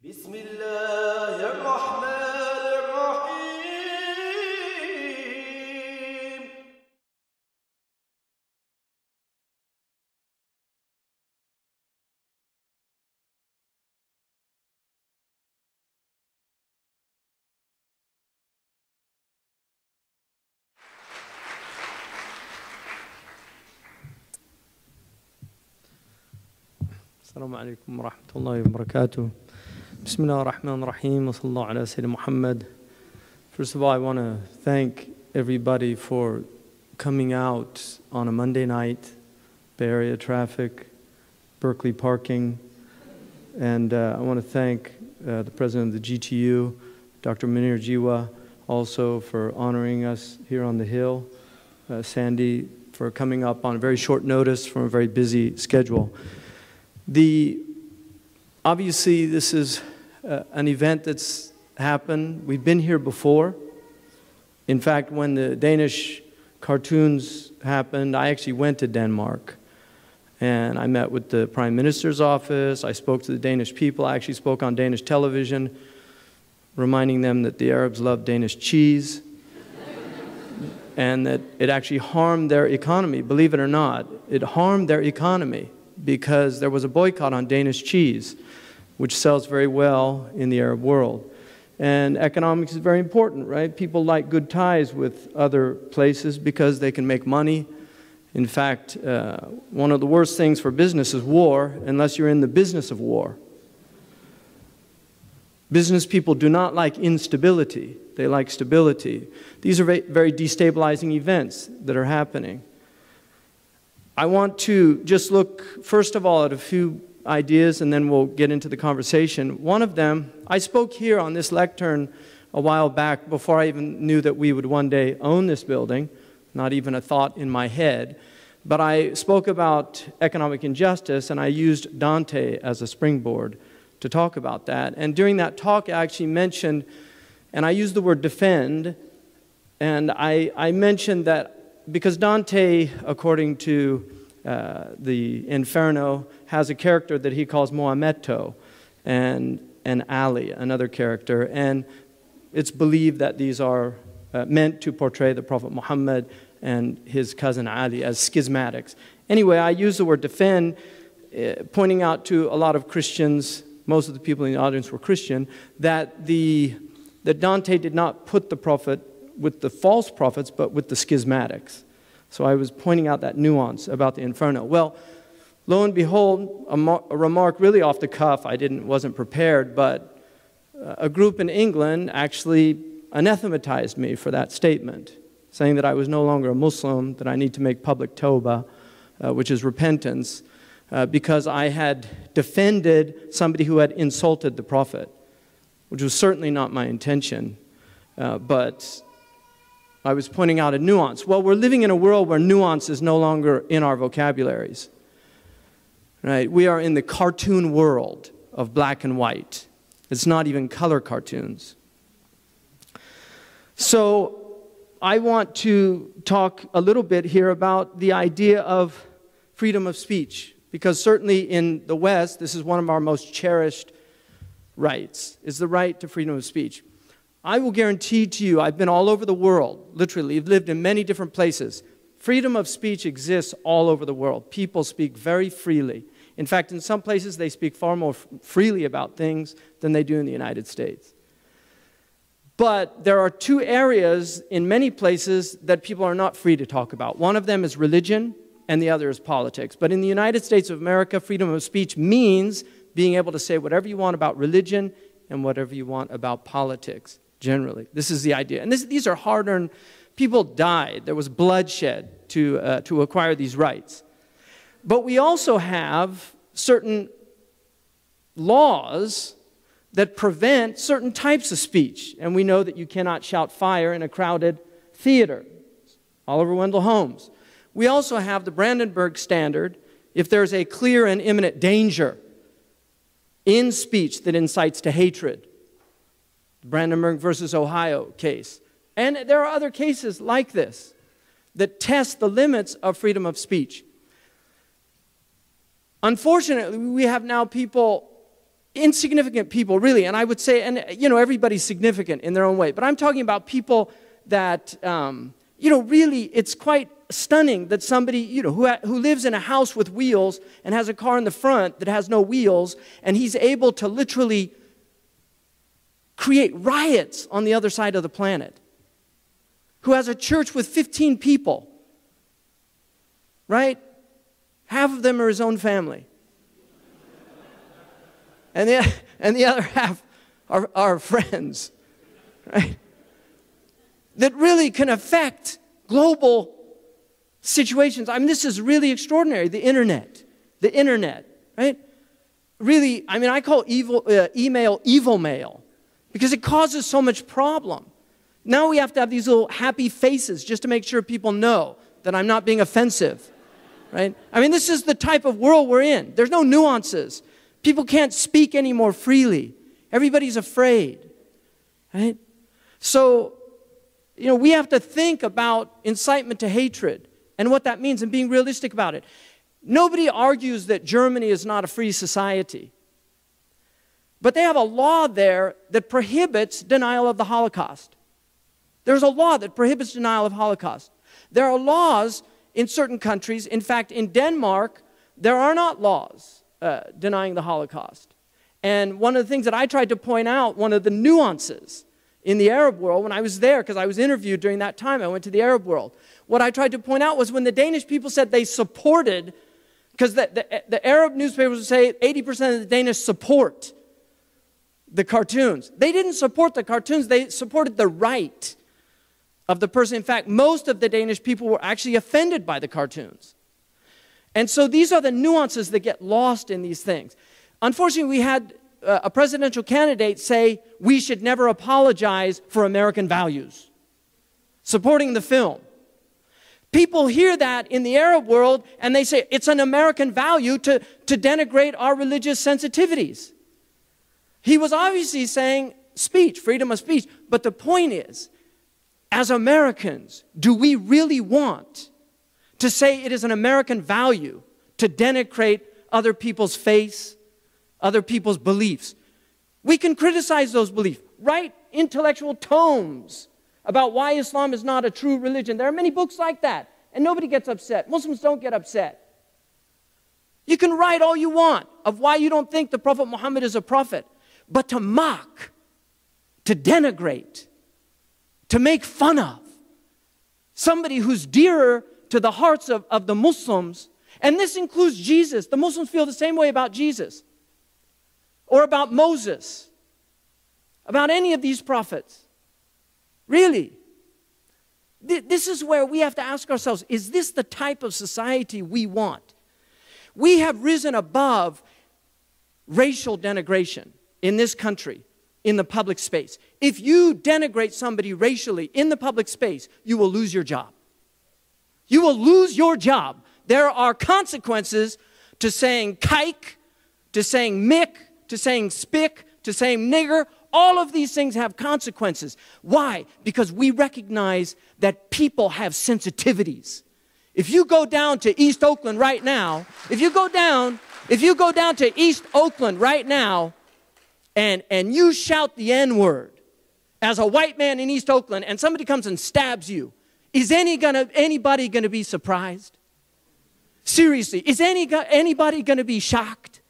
بسم الله الرحمن الرحيم. السلام عليكم ورحمة الله وبركاته. بسم الله الرحمن الرحيم وصلى الله على سيدنا Muhammad. First of all, I want to thank everybody for coming out on a Monday night, Bay Area traffic, Berkeley parking, and I want to thank the president of the GTU, Dr. Munir Jiwa, also for honoring us here on the Hill, Sandy for coming up on a very short notice from a very busy schedule. Obviously, this is an event that's happened. We've been here before. In fact, when the Danish cartoons happened, I actually went to Denmark. And I met with the Prime Minister's office. I spoke to the Danish people. I actually spoke on Danish television, reminding them that the Arabs love Danish cheese and that it actually harmed their economy. Believe it or not, it harmed their economy, because there was a boycott on Danish cheese, which sells very well in the Arab world. And economics is very important, right? People like good ties with other places because they can make money. In fact, one of the worst things for business is war, unless you're in the business of war. Business people do not like instability. They like stability. These are very destabilizing events that are happening. I want to just look, first of all, at a few ideas, and then we'll get into the conversation. One of them, I spoke here on this lectern a while back before I even knew that we would one day own this building, not even a thought in my head. But I spoke about economic injustice, and I used Dante as a springboard to talk about that. And during that talk, I actually mentioned, and I used the word defend, and I mentioned that because Dante, according to the Inferno, has a character that he calls Mohametto, and Ali, another character. And it's believed that these are meant to portray the Prophet Mohammad and his cousin Ali as schismatics. Anyway, I use the word defend, pointing out to a lot of Christians, most of the people in the audience were Christian, that Dante did not put the Prophet with the false prophets, but with the schismatics. So I was pointing out that nuance about the Inferno. Well, lo and behold, a remark really off the cuff, wasn't prepared, but a group in England actually anathematized me for that statement, saying that I was no longer a Muslim, that I need to make public tawbah, which is repentance, because I had defended somebody who had insulted the Prophet, which was certainly not my intention, but I was pointing out a nuance. Well, we're living in a world where nuance is no longer in our vocabularies. Right? We are in the cartoon world of black and white. It's not even color cartoons. So I want to talk a little bit here about the idea of freedom of speech, because certainly in the West, this is one of our most cherished rights, is the right to freedom of speech. I will guarantee to you, I've been all over the world, literally, I've lived in many different places. Freedom of speech exists all over the world. People speak very freely. In fact, in some places, they speak far more freely about things than they do in the United States. But there are two areas in many places that people are not free to talk about. One of them is religion, and the other is politics. But in the United States of America, freedom of speech means being able to say whatever you want about religion and whatever you want about politics. Generally, this is the idea. And these are hard-earned. People died. There was bloodshed to acquire these rights. But we also have certain laws that prevent certain types of speech. And we know that you cannot shout fire in a crowded theater. Oliver Wendell Holmes. We also have the Annenberg standard. If there's a clear and imminent danger in speech that incites to hatred, Brandenburg versus Ohio case. And there are other cases like this that test the limits of freedom of speech. Unfortunately, we have now people insignificant people, really. And I would say, and everybody's significant in their own way. But I'm talking about people that, really, it's quite stunning that somebody, who lives in a house with wheels and has a car in the front that has no wheels, and he's able to literally create riots on the other side of the planet. Who has a church with 15 people, right? Half of them are his own family. And the other half are friends, right? That really can affect global situations. I mean, this is really extraordinary, the internet, right? Really, I mean, I call email evil mail because it causes so much problem. Now we have to have these little happy faces just to make sure people know that I'm not being offensive, right? I mean, this is the type of world we're in. There's no nuances. People can't speak any more freely. Everybody's afraid, right? So, we have to think about incitement to hatred and what that means and being realistic about it. Nobody argues that Germany is not a free society. But they have a law there that prohibits denial of the Holocaust. There's a law that prohibits denial of Holocaust. There are laws in certain countries. In fact, in Denmark, there are not laws denying the Holocaust. And one of the things that I tried to point out, one of the nuances in the Arab world, when I was there, because I was interviewed during that time, I went to the Arab world. What I tried to point out was when the Danish people said they supported, because the Arab newspapers would say 80% of the Danish support the cartoons. They didn't support the cartoons, they supported the right of the person. In fact, most of the Danish people were actually offended by the cartoons. And so these are the nuances that get lost in these things. Unfortunately, we had a presidential candidate say we should never apologize for American values, supporting the film. People hear that in the Arab world and they say it's an American value to denigrate our religious sensitivities. He was obviously saying speech, freedom of speech. But the point is, as Americans, do we really want to say it is an American value to denigrate other people's faith, other people's beliefs? We can criticize those beliefs, write intellectual tomes about why Islam is not a true religion. There are many books like that, and nobody gets upset. Muslims don't get upset. You can write all you want of why you don't think the Prophet Mohammad is a prophet, but to mock, to denigrate, to make fun of somebody who's dearer to the hearts of the Muslims, and this includes Jesus. The Muslims feel the same way about Jesus, or about Moses, about any of these prophets. Really. This is where we have to ask ourselves, is this the type of society we want? We have risen above racial denigration in this country, in the public space. If you denigrate somebody racially in the public space, you will lose your job. You will lose your job. There are consequences to saying kike, to saying mick, to saying spick, to saying nigger. All of these things have consequences. Why? Because we recognize that people have sensitivities. If you go down to East Oakland right now, if you go down to East Oakland right now, and you shout the N-word as a white man in East Oakland, and somebody comes and stabs you, is anybody going to be surprised? Seriously, is anybody going to be shocked?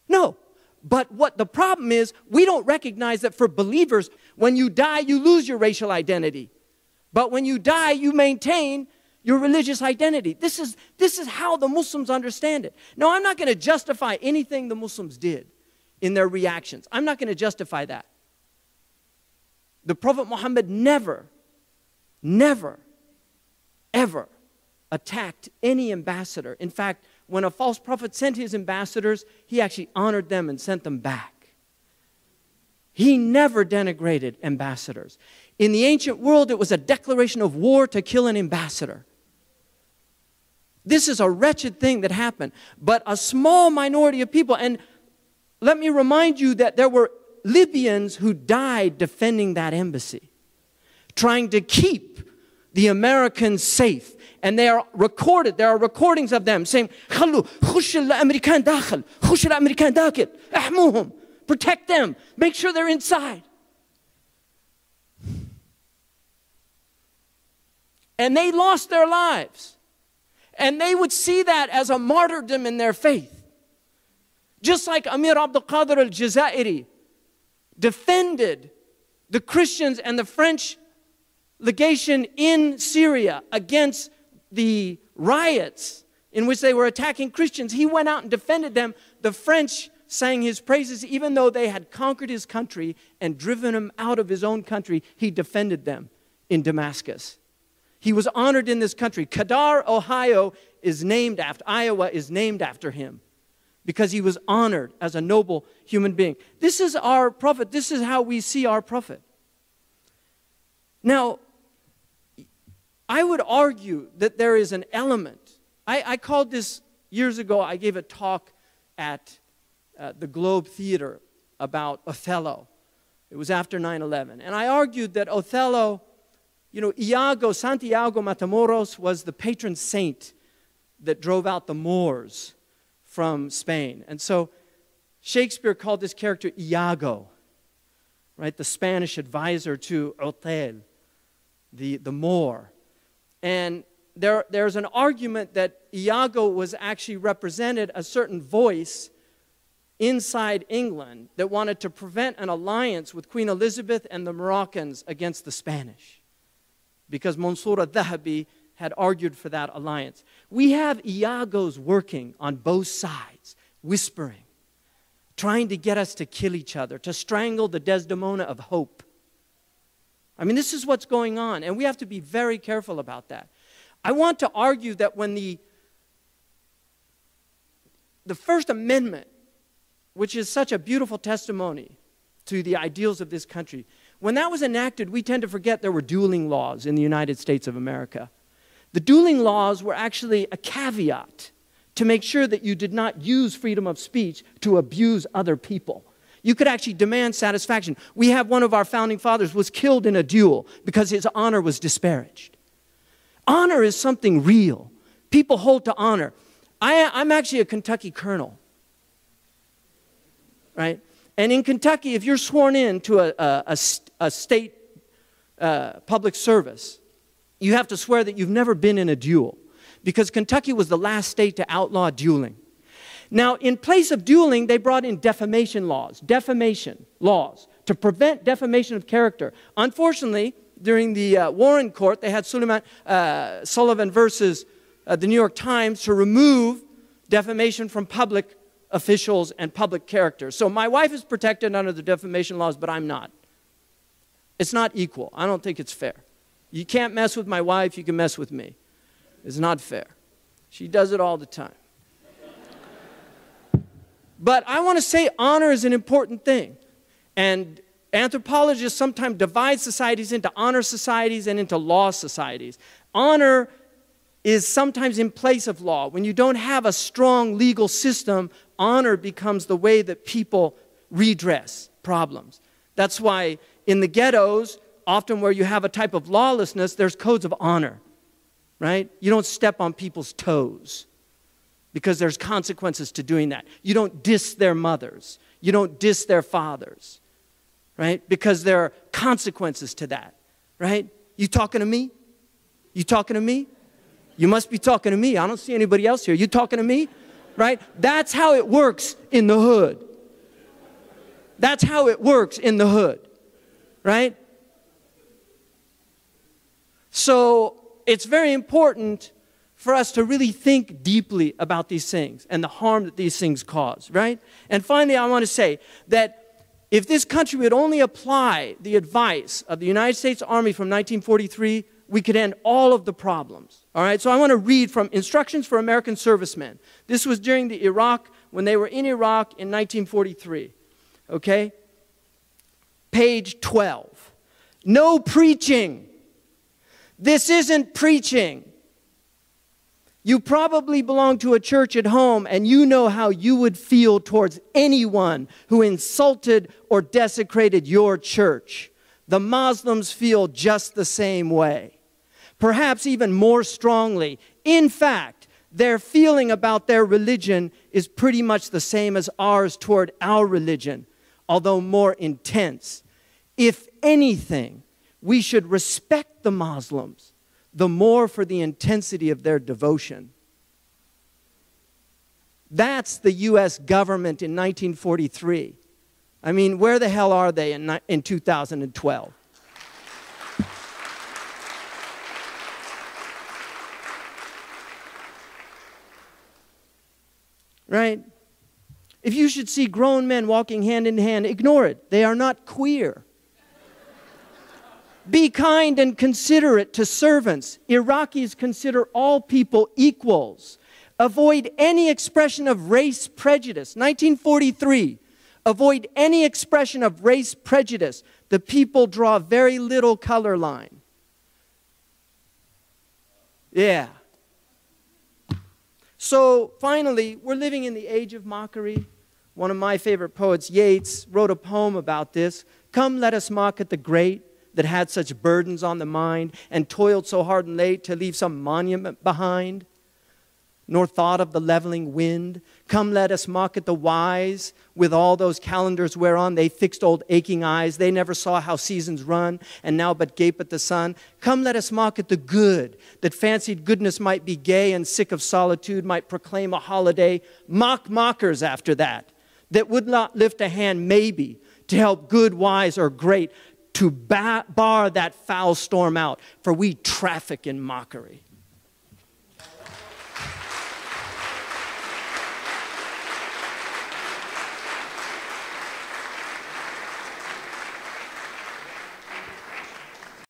No. But what the problem is, we don't recognize that for believers, when you die, you lose your racial identity. But when you die, you maintain your religious identity. This is how the Muslims understand it. Now, I'm not going to justify anything the Muslims did in their reactions. I'm not going to justify that. The Prophet Muhammad never, ever attacked any ambassador. In fact, when a false prophet sent his ambassadors, he actually honored them and sent them back. He never denigrated ambassadors. In the ancient world, it was a declaration of war to kill an ambassador. This is a wretched thing that happened. But a small minority of people, and let me remind you that there were Libyans who died defending that embassy, trying to keep the Americans safe. And they are recorded. There are recordings of them saying, "Khallu, khush al-Amerikan dakhil, khush al-Amerikan dakhil, ahmuhum." Protect them. Make sure they're inside. And they lost their lives. And they would see that as a martyrdom in their faith. Just like Amir Abdul Qadir al-Jazairi defended the Christians and the French legation in Syria against the riots in which they were attacking Christians. He went out and defended them. The French sang his praises even though they had conquered his country and driven him out of his own country. He defended them in Damascus. He was honored in this country. Kadar, Ohio is named after, Iowa is named after him because he was honored as a noble human being. This is our prophet. This is how we see our prophet. Now, I would argue that there is an element. I called this years ago, I gave a talk at the Globe Theater about Othello. It was after 9/11. And I argued that Othello, you know, Santiago Matamoros was the patron saint that drove out the Moors from Spain. And so Shakespeare called this character Iago, right? The Spanish advisor to Otel, the Moor. And there's an argument that Iago was actually represented a certain voice inside England that wanted to prevent an alliance with Queen Elizabeth and the Moroccans against the Spanish, because Mansour al-Dhahabi had argued for that alliance. We have Iagos working on both sides, whispering, trying to get us to kill each other, to strangle the Desdemona of hope. I mean, this is what's going on, and we have to be very careful about that. I want to argue that when the First Amendment, which is such a beautiful testimony to the ideals of this country, when that was enacted, we tend to forget there were dueling laws in the United States of America. The dueling laws were actually a caveat to make sure that you did not use freedom of speech to abuse other people. You could actually demand satisfaction. We have one of our founding fathers was killed in a duel because his honor was disparaged. Honor is something real. People hold to honor. I'm actually a Kentucky colonel, right? And in Kentucky, if you're sworn in to a state public service, you have to swear that you've never been in a duel, because Kentucky was the last state to outlaw dueling. Now, in place of dueling, they brought in defamation laws to prevent defamation of character. Unfortunately, during the Warren Court, they had Sullivan versus the New York Times to remove defamation from public officials and public characters. So my wife is protected under the defamation laws, but I'm not. It's not equal. I don't think it's fair. You can't mess with my wife, you can mess with me. It's not fair. She does it all the time. But I want to say honor is an important thing. And anthropologists sometimes divide societies into honor societies and into law societies. Honor is sometimes in place of law. When you don't have a strong legal system, honor becomes the way that people redress problems. That's why in the ghettos, often where you have a type of lawlessness, there's codes of honor, right? You don't step on people's toes because there's consequences to doing that. You don't diss their mothers. You don't diss their fathers, right? Because there are consequences to that, right? You talking to me? You talking to me? You must be talking to me. I don't see anybody else here. You talking to me? Right? That's how it works in the hood. That's how it works in the hood. Right? So it's very important for us to really think deeply about these things and the harm that these things cause. Right? And finally, I want to say that if this country would only apply the advice of the United States Army from 1943, we could end all of the problems. All right, so I want to read from Instructions for American Servicemen. This was during the Iraq, when they were in Iraq in 1943. Okay? Page 12. No preaching. This isn't preaching. You probably belong to a church at home, and you know how you would feel towards anyone who insulted or desecrated your church. The Muslims feel just the same way. perhaps even more strongly. In fact, their feeling about their religion is pretty much the same as ours toward our religion, although more intense. If anything, we should respect the Muslims the more for the intensity of their devotion. That's the U.S. government in 1943. I mean, where the hell are they in 2012? Right? If you should see grown men walking hand in hand, ignore it. They are not queer. Be kind and considerate to servants. Iraqis consider all people equals. Avoid any expression of race prejudice. 1943. Avoid any expression of race prejudice. The people draw very little color line. Yeah. So finally, we're living in the age of mockery. One of my favorite poets, Yeats, wrote a poem about this. Come, let us mock at the great that had such burdens on the mind and toiled so hard and late to leave some monument behind, nor thought of the leveling wind. Come, let us mock at the wise with all those calendars whereon they fixed old aching eyes. They never saw how seasons run and now but gape at the sun. Come, let us mock at the good that fancied goodness might be gay and sick of solitude might proclaim a holiday. Mock mockers after that would not lift a hand maybe to help good, wise, or great to bar that foul storm out, for we traffic in mockery.